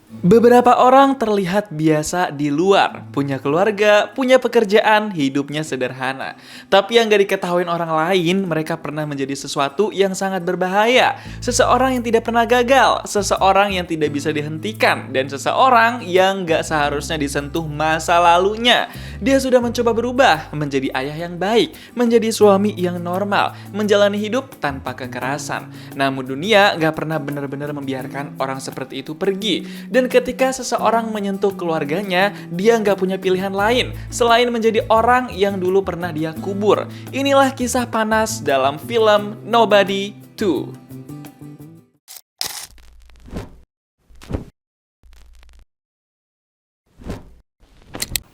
Beberapa orang terlihat biasa di luar, punya keluarga, punya pekerjaan, hidupnya sederhana. Tapi yang gak diketahui orang lain, mereka pernah menjadi sesuatu yang sangat berbahaya. Seseorang yang tidak pernah gagal, seseorang yang tidak bisa dihentikan, dan seseorang yang gak seharusnya disentuh masa lalunya. Dia sudah mencoba berubah, menjadi ayah yang baik, menjadi suami yang normal, menjalani hidup tanpa kekerasan. Namun dunia gak pernah benar-benar membiarkan orang seperti itu pergi. Dan ketika seseorang menyentuh keluarganya, dia nggak punya pilihan lain selain menjadi orang yang dulu pernah dia kubur. Inilah kisah panas dalam film Nobody 2.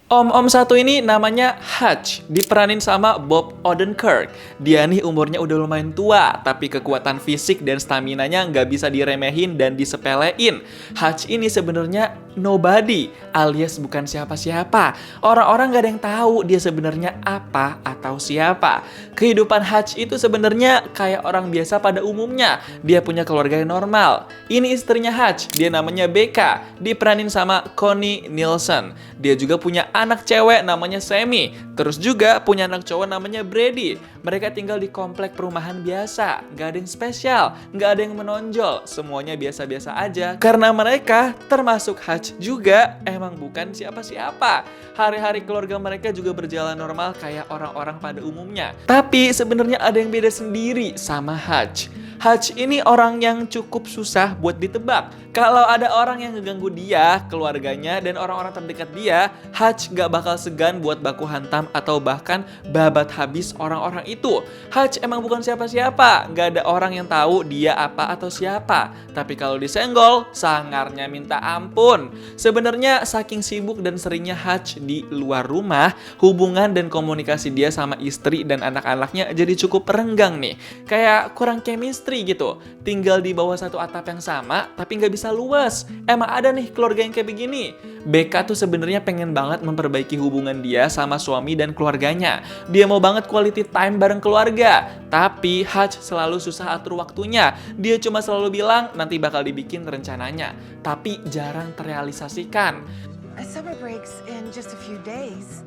Om-om satu ini namanya Hutch, diperanin sama Bob Odenkirk. Dia nih umurnya udah lumayan tua, tapi kekuatan fisik dan staminanya nggak bisa diremehin dan disepelein. Hutch ini sebenarnya nobody, alias bukan siapa-siapa. Orang-orang nggak ada yang tahu dia sebenarnya apa atau siapa. Kehidupan Hutch itu sebenarnya kayak orang biasa pada umumnya. Dia punya keluarga yang normal. Ini istrinya Hutch, dia namanya Becca, diperanin sama Connie Nielsen. Dia juga punya anak cewek namanya Sammy. Terus juga punya anak cowok namanya Brady. Mereka tinggal di komplek perumahan biasa. Gak ada yang spesial, gak ada yang menonjol. Semuanya biasa-biasa aja. Karena mereka, termasuk Hutch juga, emang bukan siapa-siapa. Hari-hari keluarga mereka juga berjalan normal kayak orang-orang pada umumnya. Tapi sebenarnya ada yang beda sendiri sama Hutch. Hutch ini orang yang cukup susah buat ditebak. Kalau ada orang yang ngeganggu dia, keluarganya, dan orang-orang terdekat dia, Hutch gak bakal segan buat baku hantam atau bahkan babat habis orang-orang itu. Hutch emang bukan siapa-siapa, gak ada orang yang tahu dia apa atau siapa. Tapi kalau disenggol, sangarnya minta ampun. Sebenarnya saking sibuk dan seringnya Hutch di luar rumah, hubungan dan komunikasi dia sama istri dan anak-anaknya jadi cukup renggang nih. Kayak kurang chemistry gitu. Tinggal di bawah satu atap yang sama, tapi nggak bisa luas. Emang ada nih keluarga yang kayak begini. Becca tuh sebenarnya pengen banget memperbaiki hubungan dia sama suami dan keluarganya. Dia mau banget quality time bareng keluarga. Tapi Hutch selalu susah atur waktunya. Dia cuma selalu bilang nanti bakal dibikin rencananya. Tapi jarang terrealisasikan. Summer breaks in just a few days.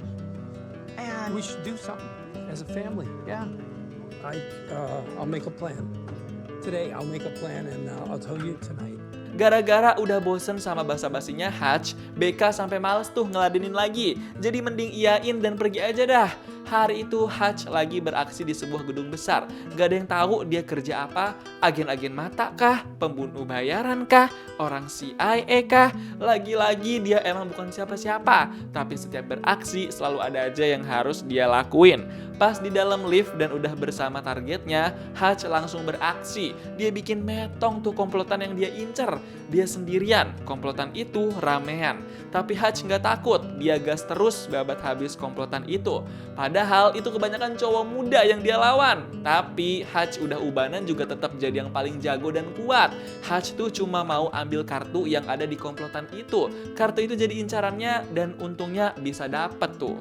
And We should do something as a family. Yeah, I'll make a plan. Today I'll make a plan and I'll tell you tonight. Gara-gara udah bosen sama basa-basinya Hutch, Becca sampai males tuh ngeladenin lagi. Jadi mending iyain dan pergi aja dah. Hari itu Hutch lagi beraksi di sebuah gedung besar. Gak ada yang tahu dia kerja apa, agen-agen mata kah, pembunuh bayaran kah, orang CIA kah. Lagi-lagi dia emang bukan siapa-siapa. Tapi setiap beraksi selalu ada aja yang harus dia lakuin. Pas di dalam lift dan udah bersama targetnya, Hutch langsung beraksi. Dia bikin metong tuh komplotan yang dia incer. Dia sendirian, komplotan itu ramean. Tapi Hutch nggak takut, dia gas terus babat habis komplotan itu. Padahal itu kebanyakan cowok muda yang dia lawan. Tapi Hutch udah ubanan juga tetap jadi yang paling jago dan kuat. Hutch tuh cuma mau ambil kartu yang ada di komplotan itu. Kartu itu jadi incarannya dan untungnya bisa dapet tuh.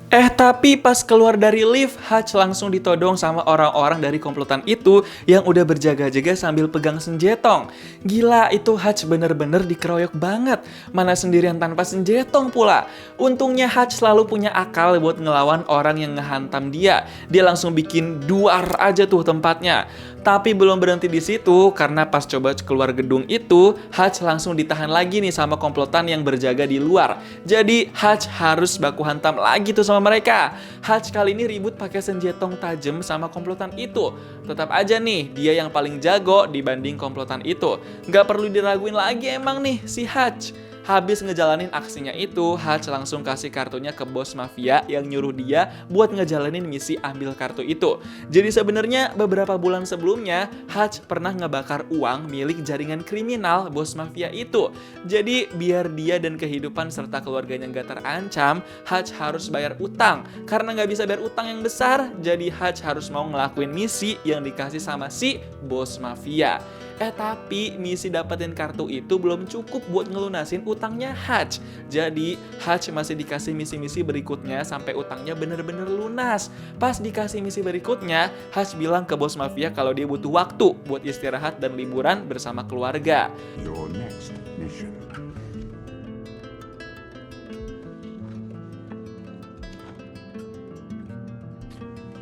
Tapi pas keluar dari lift, Hutch langsung ditodong sama orang-orang dari komplotan itu yang udah berjaga-jaga sambil pegang senjetong. Gila, itu Hutch bener-bener dikeroyok banget. Mana sendirian tanpa senjetong pula. Untungnya Hutch selalu punya akal buat ngelawan orang yang ngehantam dia. Dia langsung bikin duar aja tuh tempatnya. Tapi belum berhenti di situ, karena pas coba keluar gedung itu, Hutch langsung ditahan lagi nih sama komplotan yang berjaga di luar. Jadi Hutch harus baku hantam lagi tuh sama mereka. Hutch kali ini ribut pakai senjetong tajam sama komplotan itu. Tetap aja nih, dia yang paling jago dibanding komplotan itu. Gak perlu diraguin lagi emang nih si Hutch. Habis ngejalanin aksinya itu, Hutch langsung kasih kartunya ke bos mafia yang nyuruh dia buat ngejalanin misi ambil kartu itu. Jadi sebenarnya beberapa bulan sebelumnya, Hutch pernah ngebakar uang milik jaringan kriminal bos mafia itu. Jadi biar dia dan kehidupan serta keluarganya nggak terancam, Hutch harus bayar utang. Karena nggak bisa bayar utang yang besar, jadi Hutch harus mau ngelakuin misi yang dikasih sama si bos mafia. Tapi misi dapetin kartu itu belum cukup buat ngelunasin utangnya Hutch. Jadi Hutch masih dikasih misi-misi berikutnya sampai utangnya bener-bener lunas. Pas dikasih misi berikutnya, Hutch bilang ke bos mafia kalau dia butuh waktu buat istirahat dan liburan bersama keluarga. Your next mission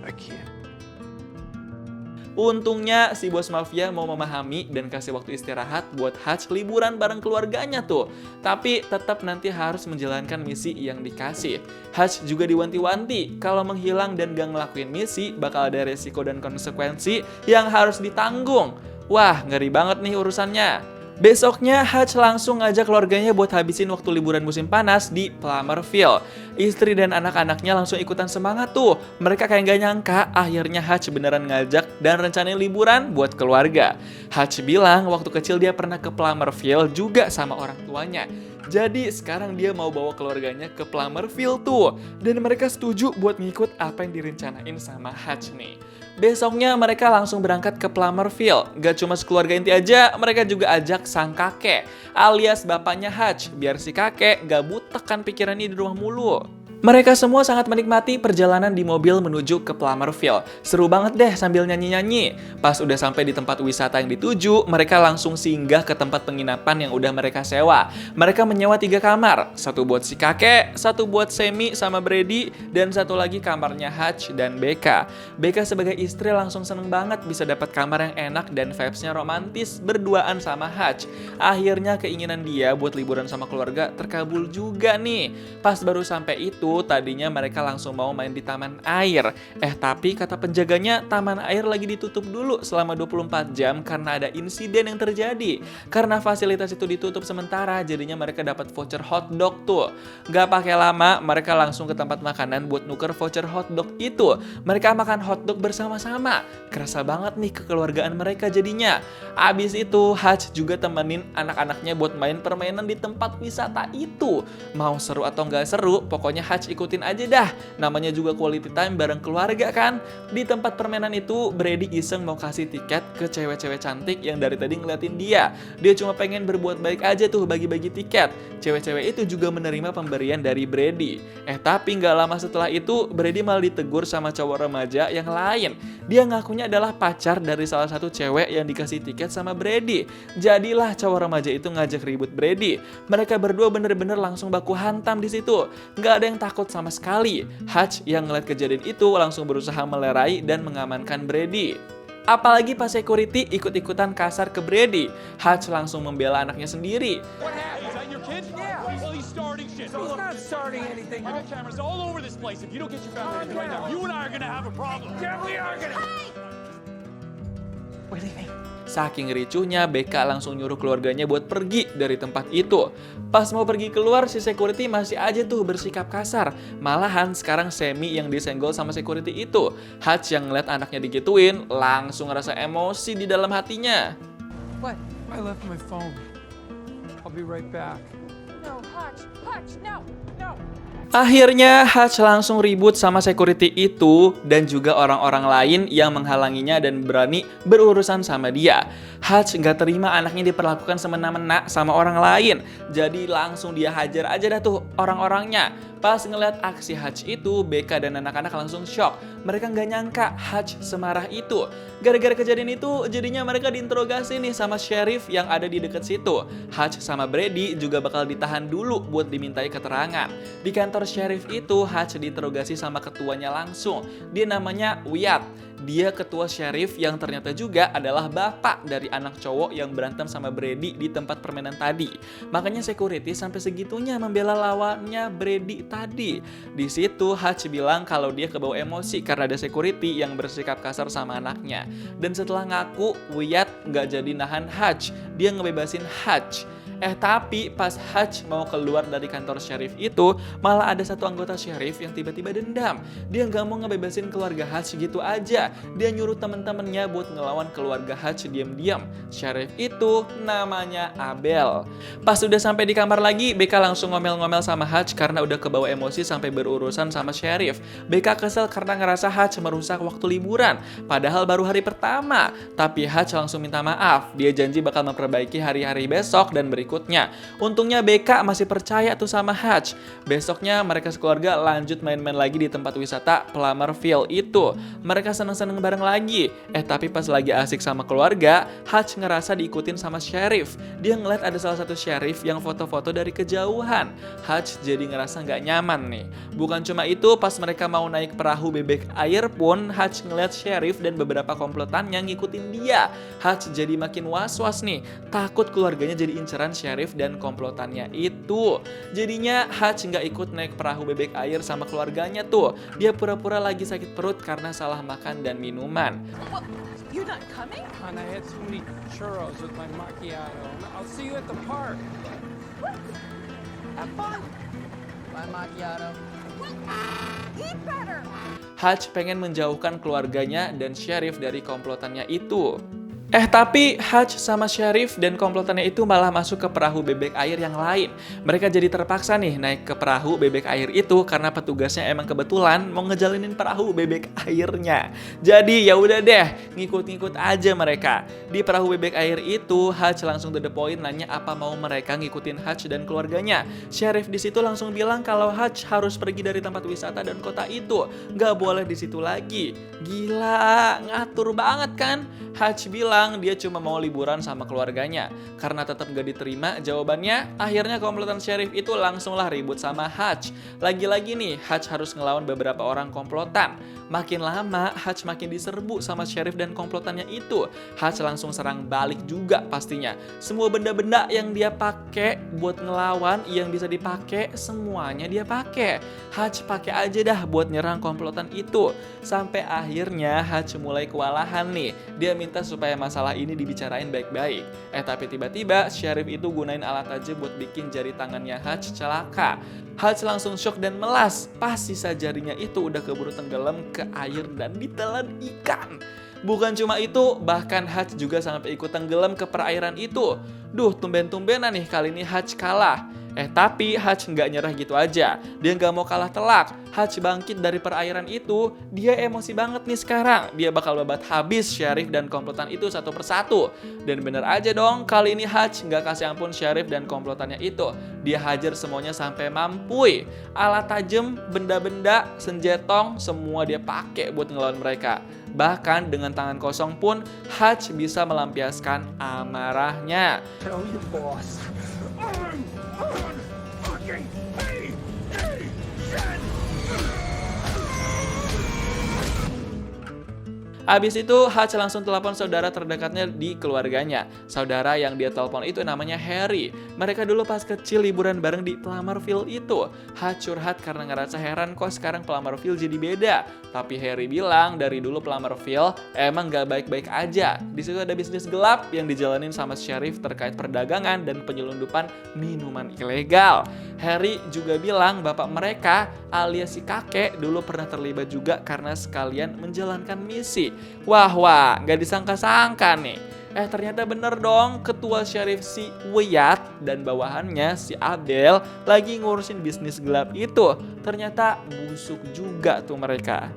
I can't. Untungnya si bos mafia mau memahami dan kasih waktu istirahat buat Hutch liburan bareng keluarganya tuh. Tapi tetap nanti harus menjalankan misi yang dikasih. Hutch juga diwanti-wanti kalau menghilang dan gak ngelakuin misi bakal ada resiko dan konsekuensi yang harus ditanggung. Wah, ngeri banget nih urusannya. Besoknya Hutch langsung ngajak keluarganya buat habisin waktu liburan musim panas di Plummerville. Istri dan anak-anaknya langsung ikutan semangat tuh. Mereka kayak gak nyangka akhirnya Hutch beneran ngajak dan rencanain liburan buat keluarga. Hutch bilang waktu kecil dia pernah ke Plummerville juga sama orang tuanya. Jadi sekarang dia mau bawa keluarganya ke Plummerville tuh. Dan mereka setuju buat ngikut apa yang direncanain sama Hutch nih. Besoknya mereka langsung berangkat ke Plummerville. Gak cuma sekeluarga inti aja, mereka juga ajak sang kakek alias bapaknya Hutch. Biar si kakek gak butek kan pikirannya di rumah mulu. Mereka semua sangat menikmati perjalanan di mobil menuju ke Plummerville. Seru banget deh sambil nyanyi-nyanyi. Pas udah sampai di tempat wisata yang dituju, mereka langsung singgah ke tempat penginapan yang udah mereka sewa. Mereka menyewa 3 kamar. Satu buat si kakek, satu buat Sammy sama Brady, dan satu lagi kamarnya Hutch dan Becca. Becca sebagai istri langsung seneng banget bisa dapat kamar yang enak dan vibes-nya romantis berduaan sama Hutch. Akhirnya keinginan dia buat liburan sama keluarga terkabul juga nih. Pas baru sampai itu, tadinya mereka langsung mau main di taman air. Tapi kata penjaganya, taman air lagi ditutup dulu selama 24 jam karena ada insiden yang terjadi. Karena fasilitas itu ditutup sementara, jadinya mereka dapat voucher hotdog tuh. Gak pakai lama, mereka langsung ke tempat makanan buat nuker voucher hotdog itu. Mereka makan hotdog bersama-sama. Kerasa banget nih kekeluargaan mereka jadinya. Abis itu, Hutch juga temenin anak-anaknya buat main permainan di tempat wisata itu. Mau seru atau nggak seru, pokoknya Hutch ikutin aja dah. Namanya juga quality time bareng keluarga kan. Di tempat permainan itu, Brady iseng mau kasih tiket ke cewek-cewek cantik yang dari tadi ngeliatin dia. Dia cuma pengen berbuat baik aja tuh bagi-bagi tiket. Cewek-cewek itu juga menerima pemberian dari Brady. Tapi nggak lama setelah itu, Brady malah ditegur sama cowok remaja yang lain. Dia ngakunya adalah pacar dari salah satu cewek yang dikasih tiket sama Brady. Jadilah cowok remaja itu ngajak ribut Brady. Mereka berdua bener-bener langsung baku hantam di situ. Nggak ada yang takut sama sekali. Hutch yang ngeliat kejadian itu langsung berusaha melerai dan mengamankan Brady. Apalagi pas security ikut-ikutan kasar ke Brady. Hutch langsung membela anaknya sendiri. What happened? Is that your kid? Yeah. Well, he's starting shit. He's not starting anything. I got cameras all over this place. If you don't get your family right now, you and I are gonna have a problem. Yeah, we are gonna. We're leaving. Saking ricuhnya, Becca langsung nyuruh keluarganya buat pergi dari tempat itu. Pas mau pergi keluar, si security masih aja tuh bersikap kasar. Malahan sekarang Sammy yang disenggol sama security itu. Hutch yang ngeliat anaknya digituin, langsung ngerasa emosi di dalam hatinya. What? I left my phone. I'll be right back. No, Hutch, no, no. Akhirnya Hutch langsung ribut sama security itu dan juga orang-orang lain yang menghalanginya dan berani berurusan sama dia. Hutch gak terima anaknya diperlakukan semena-mena sama orang lain. Jadi langsung dia hajar aja dah tuh orang-orangnya. Pas ngeliat aksi Hutch itu, Becca dan anak-anak langsung shock. Mereka gak nyangka Hutch semarah itu. Gara-gara kejadian itu, jadinya mereka diinterogasi nih sama sheriff yang ada di dekat situ. Hutch sama Brady juga bakal ditahan dulu buat dimintai keterangan. Di kantor sheriff itu, Hutch diinterogasi sama ketuanya langsung. Dia namanya Wyatt. Dia ketua sheriff yang ternyata juga adalah bapak dari anak cowok yang berantem sama Brady di tempat permainan tadi. Makanya security sampai segitunya membela lawannya Brady tadi. Di situ Hutch bilang kalau dia kebawa emosi karena ada security yang bersikap kasar sama anaknya. Dan setelah ngaku, Wyatt gak jadi nahan Hutch. Dia ngebebasin Hutch. Tapi pas Hutch mau keluar dari kantor sheriff itu, malah ada satu anggota sheriff yang tiba-tiba dendam. Dia nggak mau ngebebasin keluarga Hutch gitu aja. Dia nyuruh temen-temennya buat ngelawan keluarga Hutch diam-diam. Sheriff itu namanya Abel. Pas udah sampai di kamar lagi, Becca langsung ngomel-ngomel sama Hutch karena udah kebawa emosi sampai berurusan sama sheriff. Becca kesel karena ngerasa Hutch merusak waktu liburan, padahal baru hari pertama. Tapi Hutch langsung minta maaf. Dia janji bakal memperbaiki hari-hari besok dan beri berikutnya. Untungnya Becca masih percaya tuh sama Hutch. Besoknya mereka sekeluarga lanjut main-main lagi di tempat wisata Plummerville itu. Mereka seneng-seneng bareng lagi. Tapi pas lagi asik sama keluarga, Hutch ngerasa diikutin sama sheriff. Dia ngeliat ada salah satu sheriff yang foto-foto dari kejauhan. Hutch jadi ngerasa nggak nyaman nih. Bukan cuma itu, pas mereka mau naik perahu bebek air pun, Hutch ngeliat sheriff dan beberapa komplotannya ngikutin dia. Hutch jadi makin was-was nih, takut keluarganya jadi inceran sheriff dan komplotannya itu. Jadinya Hutch nggak ikut naik perahu bebek air sama keluarganya tuh. Dia pura-pura lagi sakit perut karena salah makan dan minuman. Well, you're not coming? And I had so many churros with my macchiato. I'll see you at the park. Have fun. Bye, macchiato. Eat better. Hutch pengen menjauhkan keluarganya dan sheriff dari komplotannya itu. Tapi Hutch sama sheriff dan komplotannya itu malah masuk ke perahu bebek air yang lain. Mereka jadi terpaksa nih naik ke perahu bebek air itu karena petugasnya emang kebetulan mau ngejalinin perahu bebek airnya. Jadi ya udah deh, ngikut-ngikut aja mereka. Di perahu bebek air itu, Hutch langsung to the point nanya apa mau mereka ngikutin Hutch dan keluarganya. Sheriff di situ langsung bilang kalau Hutch harus pergi dari tempat wisata dan kota itu, nggak boleh di situ lagi. Gila, ngatur banget kan? Hutch bilang dia cuma mau liburan sama keluarganya. Karena tetap gak diterima jawabannya, akhirnya komplotan sheriff itu langsunglah ribut sama Hutch. Lagi-lagi nih, Hutch harus ngelawan beberapa orang komplotan. Makin lama, Hutch makin diserbu sama sheriff dan komplotannya itu. Hutch langsung serang balik juga pastinya. Semua benda-benda yang dia pakai buat ngelawan, yang bisa dipakai, semuanya dia pakai. Hutch pakai aja dah buat nyerang komplotan itu. Sampai akhirnya Hutch mulai kewalahan nih. Dia minta supaya masalah ini dibicarain baik-baik. Tapi tiba-tiba sheriff itu gunain alat aja buat bikin jari tangannya Hutch celaka. Hutch langsung shock dan melas. Pas sisa jarinya itu udah keburu tenggelam ke air dan ditelan ikan. Bukan cuma itu, bahkan Hutch juga sampai ikut tenggelam ke perairan itu. Duh, tumben-tumbenan nih kali ini Hutch kalah. Tapi Hutch nggak nyerah gitu aja. Dia nggak mau kalah telak. Hutch bangkit dari perairan itu. Dia emosi banget nih sekarang. Dia bakal babat habis sheriff dan komplotan itu satu persatu. Dan bener aja dong, kali ini Hutch nggak kasih ampun sheriff dan komplotannya itu. Dia hajar semuanya sampai mampui. Alat tajam, benda-benda, senjetong, semua dia pakai buat ngelawan mereka. Bahkan dengan tangan kosong pun Hutch bisa melampiaskan amarahnya. Tell your boss. Abis itu, Hutch langsung telepon saudara terdekatnya di keluarganya. Saudara yang dia telepon itu namanya Harry. Mereka dulu pas kecil liburan bareng di Plummerville itu. Hutch curhat karena ngerasa heran kok sekarang Plummerville jadi beda. Tapi Harry bilang dari dulu Plummerville emang gak baik-baik aja. Di situ ada bisnis gelap yang dijalanin sama sheriff terkait perdagangan dan penyelundupan minuman ilegal. Harry juga bilang bapak mereka alias si kakek dulu pernah terlibat juga karena sekalian menjalankan misi. Wah, gak disangka-sangka nih. Ternyata bener dong, ketua sheriff si Wyatt dan bawahannya si Abel lagi ngurusin bisnis gelap itu. Ternyata busuk juga tuh mereka.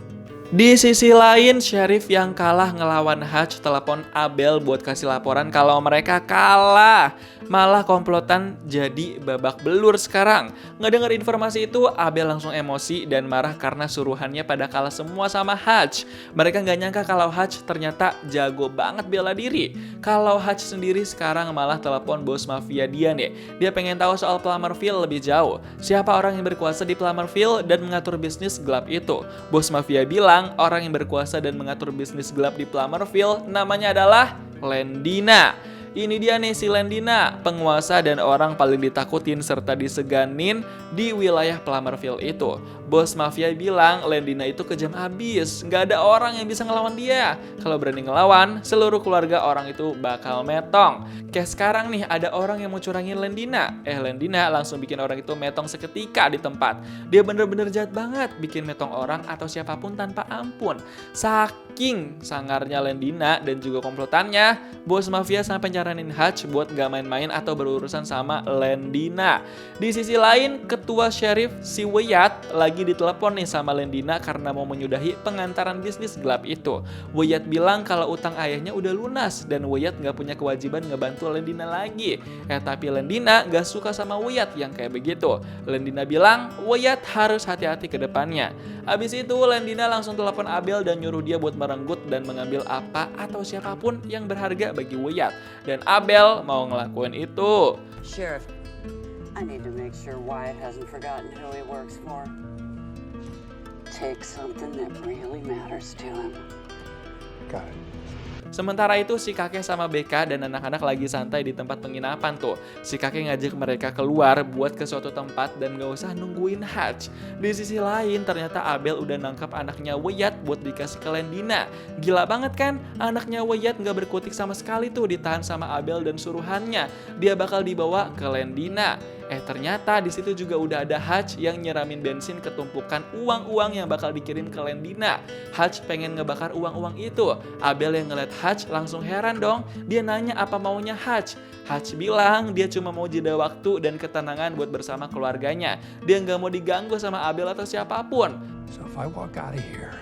Di sisi lain, sheriff yang kalah ngelawan Hutch telepon Abel buat kasih laporan kalau mereka kalah. Malah komplotan jadi babak belur sekarang. Ngedengar informasi itu, Abel langsung emosi dan marah karena suruhannya pada kalah semua sama Hutch. Mereka nggak nyangka kalau Hutch ternyata jago banget bela diri. Kalau Hutch sendiri sekarang malah telepon bos mafia dia nih. Dia pengen tahu soal Plummerville lebih jauh. Siapa orang yang berkuasa di Plummerville dan mengatur bisnis gelap itu? Bos mafia bilang orang yang berkuasa dan mengatur bisnis gelap di Plummerville namanya adalah Lendina. Ini dia nih si Lendina, penguasa dan orang paling ditakutin serta diseganin di wilayah Plummerville itu. Bos mafia bilang Lendina itu kejam abis, nggak ada orang yang bisa ngelawan dia. Kalau berani ngelawan, seluruh keluarga orang itu bakal metong. Kayak sekarang nih ada orang yang mau curangin Lendina. Lendina langsung bikin orang itu metong seketika di tempat. Dia bener-bener jahat banget bikin metong orang atau siapapun tanpa ampun. Saking sangarnya Lendina dan juga komplotannya, bos mafia sampai nyaranin Hutch buat gak main-main atau berurusan sama Lendina. Di sisi lain, ketua sheriff si Wyatt lagi ditelepon nih sama Lendina karena mau menyudahi pengantaran bisnis gelap itu. Wyatt bilang kalau utang ayahnya udah lunas dan Wyatt gak punya kewajiban ngebantu Lendina lagi. Tapi Lendina gak suka sama Wyatt yang kayak begitu. Lendina bilang Wyatt harus hati-hati ke depannya. Abis itu Lendina langsung telepon Abel dan nyuruh dia buat merenggut dan mengambil apa atau siapapun yang berharga bagi Wyatt. Dan Abel mau ngelakuin itu. Sheriff, I need to make sure Wyatt hasn't forgotten who he works for. Take something that really matters to him. Got it. Sementara itu si kakek sama Becca dan anak-anak lagi santai di tempat penginapan tuh. Si kakek ngajak mereka keluar buat ke suatu tempat dan gak usah nungguin Hutch. Di sisi lain ternyata Abel udah nangkap anaknya Wyatt buat dikasih ke Lendina. Gila banget kan? Anaknya Wyatt gak berkutik sama sekali tuh ditahan sama Abel dan suruhannya. Dia bakal dibawa ke Lendina. Ternyata di situ juga udah ada Hutch yang nyiramin bensin ke tumpukan uang-uang yang bakal dikirim ke Lendina. Hutch pengen ngebakar uang-uang itu. Abel yang ngeliat Hutch langsung heran dong. Dia nanya apa maunya Hutch. Hutch bilang dia cuma mau jeda waktu dan ketenangan buat bersama keluarganya. Dia nggak mau diganggu sama Abel atau siapapun. So if I walk out of here,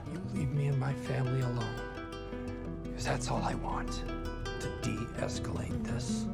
you leave me and my family alone. Because that's all I want, to de-escalate this.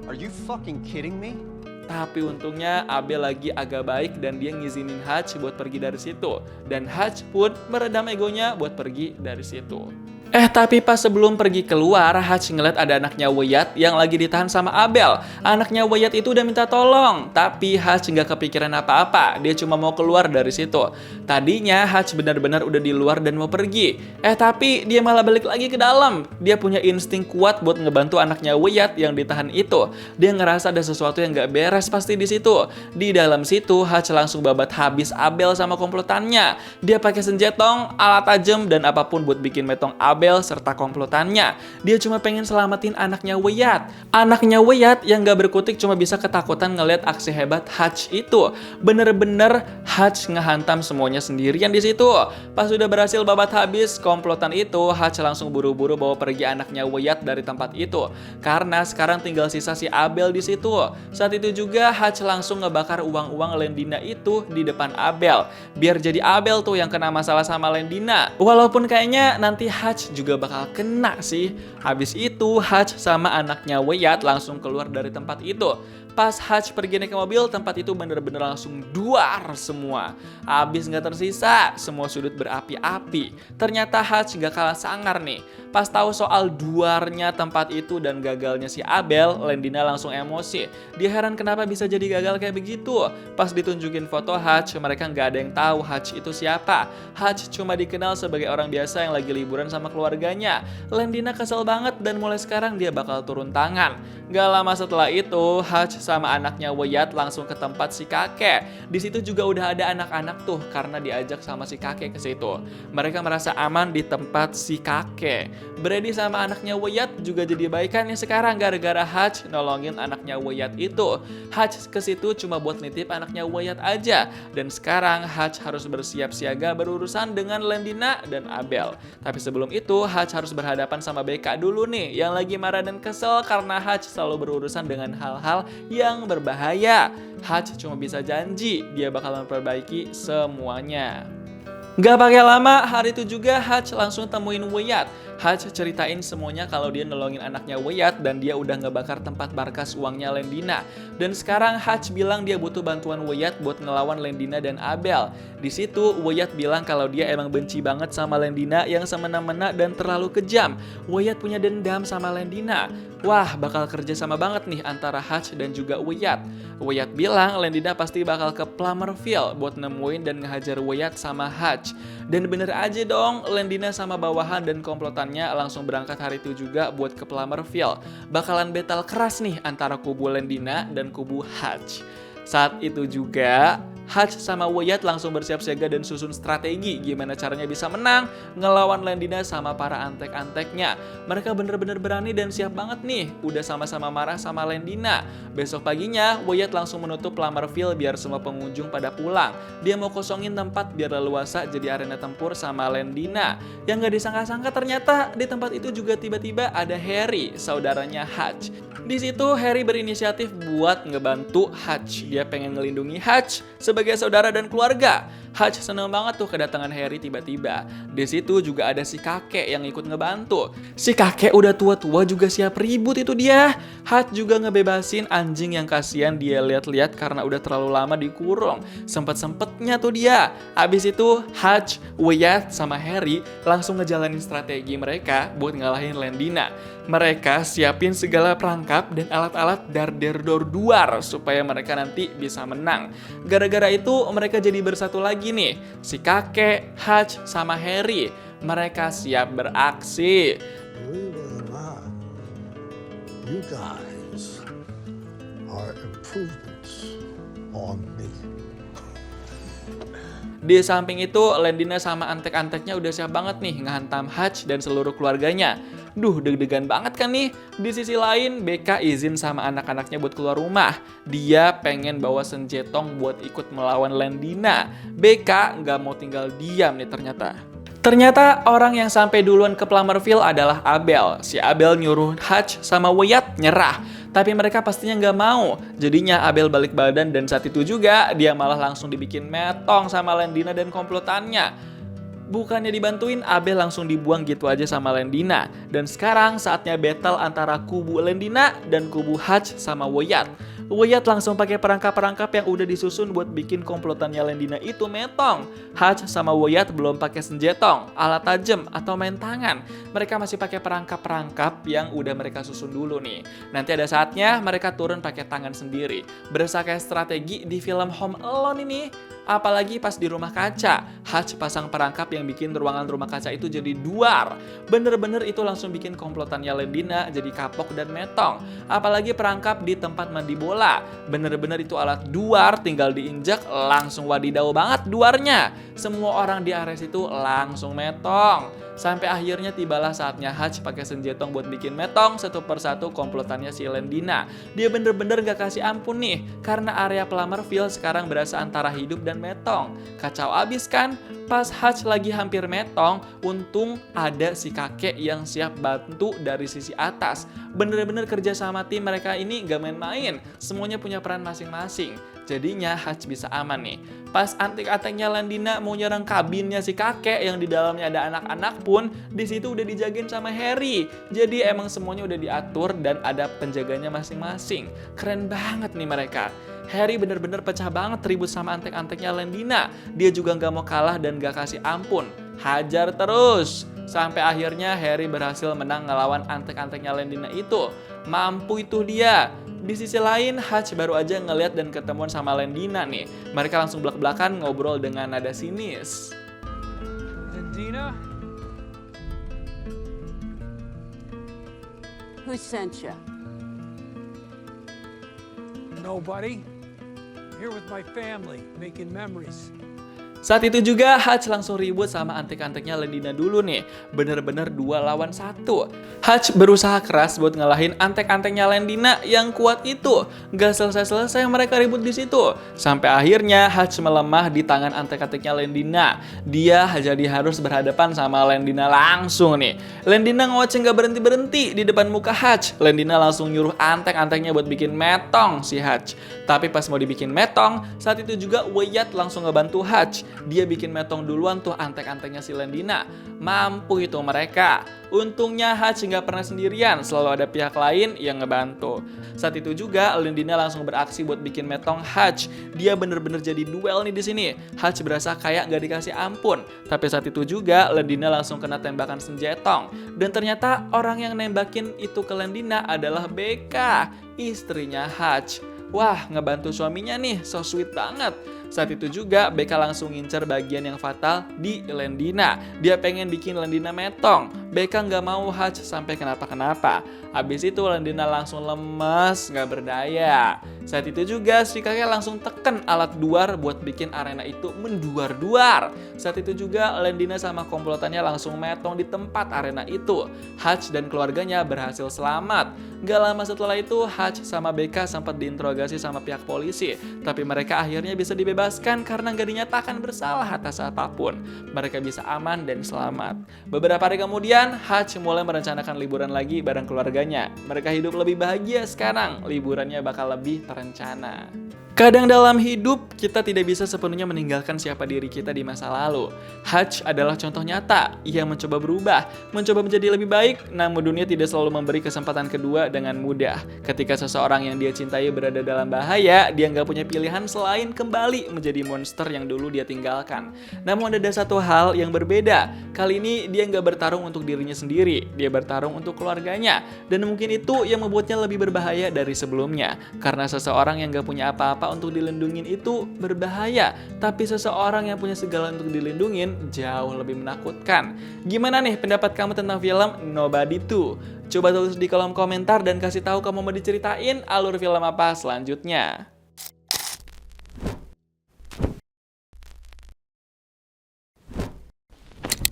Are you fucking kidding me? Tapi untungnya Abel lagi agak baik dan dia ngizinin Hutch buat pergi dari situ. Dan Hutch pun meredam egonya buat pergi dari situ. Tapi pas sebelum pergi keluar, Hutch ngeliat ada anaknya Wyatt yang lagi ditahan sama Abel. Anaknya Wyatt itu udah minta tolong, tapi Hutch nggak kepikiran apa-apa. Dia cuma mau keluar dari situ. Tadinya Hutch benar-benar udah di luar dan mau pergi. Tapi dia malah balik lagi ke dalam. Dia punya insting kuat buat ngebantu anaknya Wyatt yang ditahan itu. Dia ngerasa ada sesuatu yang nggak beres pasti di situ. Di dalam situ, Hutch langsung babat habis Abel sama komplotannya. Dia pakai senjatong, alat tajam, dan apapun buat bikin metong Abel serta komplotannya. Dia cuma pengen selamatin anaknya Wyatt. Anaknya Wyatt yang gak berkutik cuma bisa ketakutan ngeliat aksi hebat Hutch itu. Bener-bener Hutch ngehantam semuanya sendirian di situ. Pas udah berhasil babat habis komplotan itu, Hutch langsung buru-buru bawa pergi anaknya Wyatt dari tempat itu. Karena sekarang tinggal sisa si Abel di situ. Saat itu juga Hutch langsung ngebakar uang-uang Lendina itu di depan Abel. Biar jadi Abel tuh yang kena masalah sama Lendina. Walaupun kayaknya nanti Hutch juga bakal kena sih. Habis itu Hutch sama anaknya Wyatt langsung keluar dari tempat itu. Pas Hutch pergi naik ke mobil, tempat itu bener-bener langsung duar semua. Abis nggak tersisa, semua sudut berapi-api. Ternyata Hutch nggak kalah sangar nih. Pas tahu soal duarnya tempat itu dan gagalnya si Abel, Lendina langsung emosi. Dia heran kenapa bisa jadi gagal kayak begitu. Pas ditunjukin foto Hutch, mereka nggak ada yang tahu Hutch itu siapa. Hutch cuma dikenal sebagai orang biasa yang lagi liburan sama keluarganya. Lendina kesel banget dan mulai sekarang dia bakal turun tangan. Gak lama setelah itu, Hutch sama anaknya Wyatt langsung ke tempat si kakek. Di situ juga udah ada anak-anak tuh karena diajak sama si kakek ke situ. Mereka merasa aman di tempat si kakek. Brady sama anaknya Wyatt juga jadi baikan nih sekarang gara-gara Hutch nolongin anaknya Wyatt itu. Hutch ke situ cuma buat nitip anaknya Wyatt aja. Dan sekarang Hutch harus bersiap siaga berurusan dengan Lendina dan Abel. Tapi sebelum itu Hutch harus berhadapan sama Becca dulu nih yang lagi marah dan kesel karena Hutch selalu berurusan dengan hal-hal yang berbahaya. Hutch cuma bisa janji dia bakal memperbaiki semuanya. Gak pakai lama, hari itu juga Hutch langsung temuin Wyatt. Hutch ceritain semuanya kalau dia nolongin anaknya Wyatt dan dia udah ngebakar tempat markas uangnya Lendina. Dan sekarang Hutch bilang dia butuh bantuan Wyatt buat ngelawan Lendina dan Abel. Di situ Wyatt bilang kalau dia emang benci banget sama Lendina yang semena-mena dan terlalu kejam. Wyatt punya dendam sama Lendina. Wah, bakal kerja sama banget nih antara Hutch dan juga Wyatt. Wyatt bilang Lendina pasti bakal ke Plummerville buat nemuin dan ngehajar Wyatt sama Hutch. Dan bener aja dong, Lendina sama bawahan dan komplotannya langsung berangkat hari itu juga buat ke Plummerville. Bakalan battle keras nih antara kubu Lendina dan kubu Hutch. Saat itu juga Hutch sama Wyatt langsung bersiap siaga dan susun strategi gimana caranya bisa menang ngelawan Lendina sama para antek-anteknya. Mereka bener-bener berani dan siap banget nih, udah sama-sama marah sama Lendina. Besok paginya, Wyatt langsung menutup Plummerville biar semua pengunjung pada pulang. Dia mau kosongin tempat biar leluasa jadi arena tempur sama Lendina. Yang gak disangka-sangka ternyata di tempat itu juga tiba-tiba ada Harry, saudaranya Hutch. Di situ Harry berinisiatif buat ngebantu Hutch. Dia pengen ngelindungi Hutch sebagai saudara dan keluarga. Hutch seneng banget tuh kedatangan Harry tiba-tiba. Di situ juga ada si kakek yang ikut ngebantu. Si kakek udah tua-tua juga siap ribut itu dia. Hutch juga ngebebasin anjing yang kasihan dia lihat-lihat karena udah terlalu lama dikurung. Sempet-sempetnya tuh dia. Abis itu Hutch, Wyatt, sama Harry langsung ngejalanin strategi mereka buat ngalahin Lendina. Mereka siapin segala perangkap dan alat-alat dar-der-dor duar supaya mereka nanti bisa menang. Gara-gara itu mereka jadi bersatu lagi nih. Si kakek, Hutch, sama Harry. Mereka siap beraksi. Believe it or not, you guys are improvements on me. Di samping itu, Lendina sama antek-anteknya udah siap banget nih ngehantam Hutch dan seluruh keluarganya. Duh, deg-degan banget kan nih. Di sisi lain, Becca izin sama anak-anaknya buat keluar rumah. Dia pengen bawa senjetong buat ikut melawan Lendina. Becca nggak mau tinggal diam nih ternyata. Ternyata orang yang sampai duluan ke Plummerville adalah Abel. Si Abel nyuruh Hutch sama Wyatt nyerah. Tapi mereka pastinya nggak mau. Jadinya Abel balik badan dan saat itu juga dia malah langsung dibikin metong sama Lendina dan komplotannya. Bukannya dibantuin, Abel langsung dibuang gitu aja sama Lendina. Dan sekarang saatnya battle antara kubu Lendina dan kubu Hutch sama Wyatt. Wyatt langsung pakai perangkap-perangkap yang udah disusun buat bikin komplotannya Lendina itu metong. Hutch sama Wyatt belum pakai senjetong, alat tajam, atau main tangan. Mereka masih pakai perangkap-perangkap yang udah mereka susun dulu nih. Nanti ada saatnya mereka turun pakai tangan sendiri. Berasa kayak strategi di film Home Alone ini. Apalagi pas di rumah kaca, Hutch pasang perangkap yang bikin ruangan rumah kaca itu jadi duar. Bener-bener itu langsung bikin komplotannya Lendina jadi kapok dan metong. Apalagi perangkap di tempat mandi bola. Bener-bener itu alat duar, tinggal diinjak langsung wadidaw banget duarnya. Semua orang di area situ langsung metong. Sampai akhirnya tibalah saatnya Hutch pakai senjetong buat bikin metong satu persatu komplotannya si Lendina. Dia bener-bener gak kasih ampun nih, karena area Plummerville sekarang berasa antara hidup dan metong. Kacau abis kan? Pas Hutch lagi hampir metong, untung ada si kakek yang siap bantu dari sisi atas. Bener-bener kerja sama tim mereka ini gak main-main, semuanya punya peran masing-masing. Jadinya Hutch bisa aman nih. Pas antek-anteknya Lendina mau nyerang kabinnya si kakek yang di dalamnya ada anak-anak pun, di situ udah dijagain sama Harry. Jadi emang semuanya udah diatur dan ada penjaganya masing-masing. Keren banget nih mereka. Harry bener-bener pecah banget ribut sama antek-anteknya Lendina. Dia juga gak mau kalah dan gak kasih ampun. Hajar terus. Sampai akhirnya Harry berhasil menang ngelawan antek-anteknya Lendina itu. Mampu itu dia. Di sisi lain, Hutch baru aja ngeliat dan ketemuan sama Lendina nih. Mereka langsung belak-belakan ngobrol dengan nada sinis. Lendina? Who sent you? Nobody. I'm here with my family, making memories. Saat itu juga Hutch langsung ribut sama antek-anteknya Lendina dulu nih. Bener-bener 2 lawan 1. Hutch berusaha keras buat ngalahin antek-anteknya Lendina yang kuat itu. Gak selesai-selesai mereka ribut di situ. Sampai akhirnya Hutch melemah di tangan antek-anteknya Lendina. Dia jadi harus berhadapan sama Lendina langsung nih. Lendina ngoceh gak berhenti-berhenti di depan muka Hutch. Lendina langsung nyuruh antek-anteknya buat bikin metong si Hutch. Tapi pas mau dibikin metong, saat itu juga Wyatt langsung ngebantu Hutch. Dia bikin metong duluan tuh antek-anteknya si Lendina. Mampu itu mereka. Untungnya Hutch nggak pernah sendirian, selalu ada pihak lain yang ngebantu. Saat itu juga Lendina langsung beraksi buat bikin metong Hutch. Dia bener-bener jadi duel nih di sini. Hutch berasa kayak nggak dikasih ampun. Tapi saat itu juga Lendina langsung kena tembakan senjetong. Dan ternyata orang yang nembakin itu ke Lendina adalah Becca, istrinya Hutch. Wah, ngebantu suaminya nih, so sweet banget. Saat itu juga Becca langsung ngincer bagian yang fatal di Lendina. Dia pengen bikin Lendina metong. Becca nggak mau Hutch sampai kenapa-kenapa. Habis itu Lendina langsung lemes, nggak berdaya. Saat itu juga si kakek langsung teken alat duar buat bikin arena itu menduar-duar. Saat itu juga Lendina sama komplotannya langsung metong di tempat arena itu. Hutch dan keluarganya berhasil selamat. Gak lama setelah itu Hutch sama Becca sempat diinterogasi sama pihak polisi. Tapi mereka akhirnya bisa dibebaskan karena gak dinyatakan bersalah atas apapun. Mereka bisa aman dan selamat. Beberapa hari kemudian Hutch mulai merencanakan liburan lagi bareng keluarganya. Mereka hidup lebih bahagia sekarang. Liburannya bakal lebih terencana. Kadang dalam hidup, kita tidak bisa sepenuhnya meninggalkan siapa diri kita di masa lalu. Hutch adalah contoh nyata. Ia mencoba berubah, mencoba menjadi lebih baik, namun dunia tidak selalu memberi kesempatan kedua dengan mudah. Ketika seseorang yang dia cintai berada dalam bahaya, dia nggak punya pilihan selain kembali menjadi monster yang dulu dia tinggalkan. Namun ada satu hal yang berbeda. Kali ini dia nggak bertarung untuk dirinya sendiri, dia bertarung untuk keluarganya. Dan mungkin itu yang membuatnya lebih berbahaya dari sebelumnya. Karena seseorang yang nggak punya apa-apa untuk dilindungin itu berbahaya, tapi seseorang yang punya segala untuk dilindungin jauh lebih menakutkan. Gimana nih pendapat kamu tentang film Nobody 2? Coba tulis di kolom komentar dan kasih tahu kamu mau diceritain alur film apa selanjutnya.